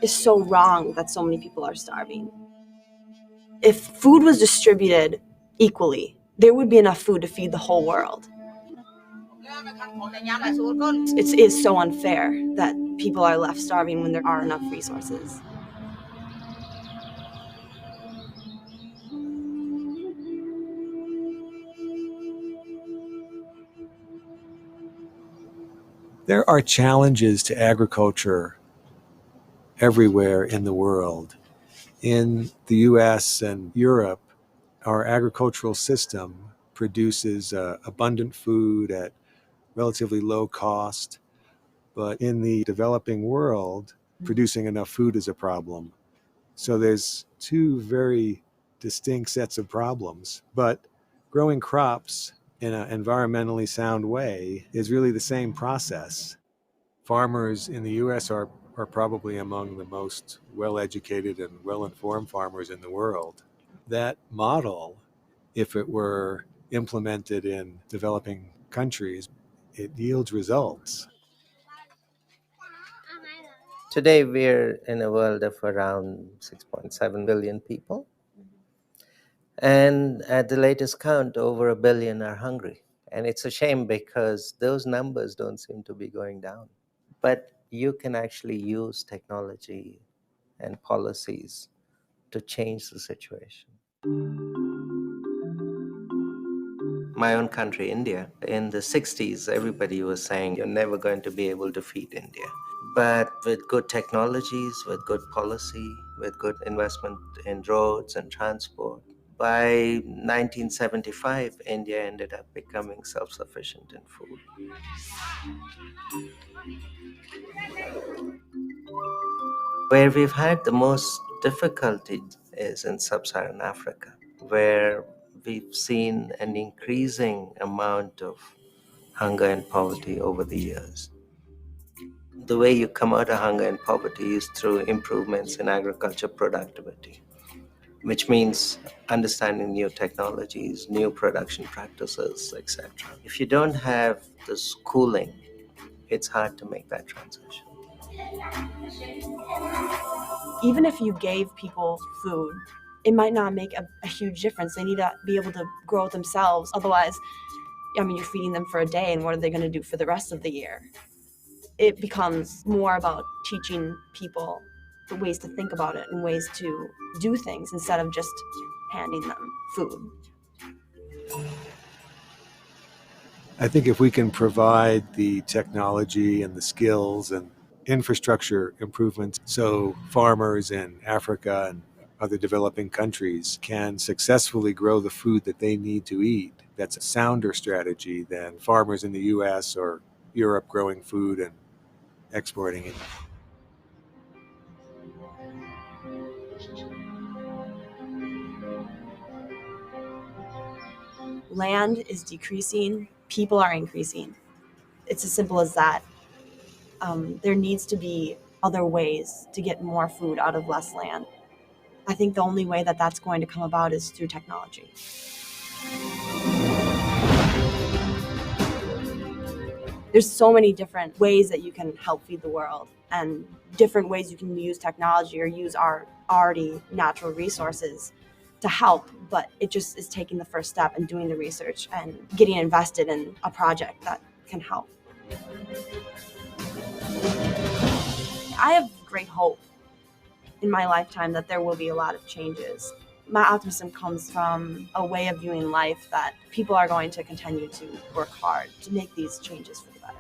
It's so wrong that so many people are starving. If food was distributed equally, there would be enough food to feed the whole world. It is so unfair that people are left starving when there are enough resources. There are challenges to agriculture everywhere in the world. In the US and Europe, our agricultural system produces abundant food at relatively low cost. But in the developing world, producing enough food is a problem. So there's two very distinct sets of problems. But growing crops in an environmentally sound way is really the same process. Farmers in the US are probably among the most well-educated and well-informed farmers in the world. That model, if it were implemented in developing countries, it yields results. Today, we're in a world of around 6.7 billion people. And at the latest count, over 1 billion are hungry. And it's a shame because those numbers don't seem to be going down. But you can actually use technology and policies to change the situation. My own country, India, in the 60s, everybody was saying, you're never going to be able to feed India. But with good technologies, with good policy, with good investment in roads and transport, by 1975, India ended up becoming self-sufficient in food. Where we've had the most difficulty is in sub-Saharan Africa, where we've seen an increasing amount of hunger and poverty over the years. The way you come out of hunger and poverty is through improvements in agriculture productivity, which means understanding new technologies, new production practices, etc. If you don't have the schooling, it's hard to make that transition. Even if you gave people food, it might not make a huge difference. They need to be able to grow it themselves. Otherwise, you're feeding them for a day, and what are they going to do for the rest of the year? It becomes more about teaching people the ways to think about it and ways to do things instead of just handing them food. I think if we can provide the technology and the skills and infrastructure improvements so farmers in Africa and other developing countries can successfully grow the food that they need to eat, that's a sounder strategy than farmers in the US or Europe growing food and exporting it. Land is decreasing, people are increasing. It's as simple as that. There needs to be other ways to get more food out of less land. I think the only way that that's going to come about is through technology. There's so many different ways that you can help feed the world, and different ways you can use technology or use our already natural resources to help, but it just is taking the first step and doing the research and getting invested in a project that can help. I have great hope in my lifetime that there will be a lot of changes. My optimism comes from a way of viewing life that people are going to continue to work hard to make these changes for the better.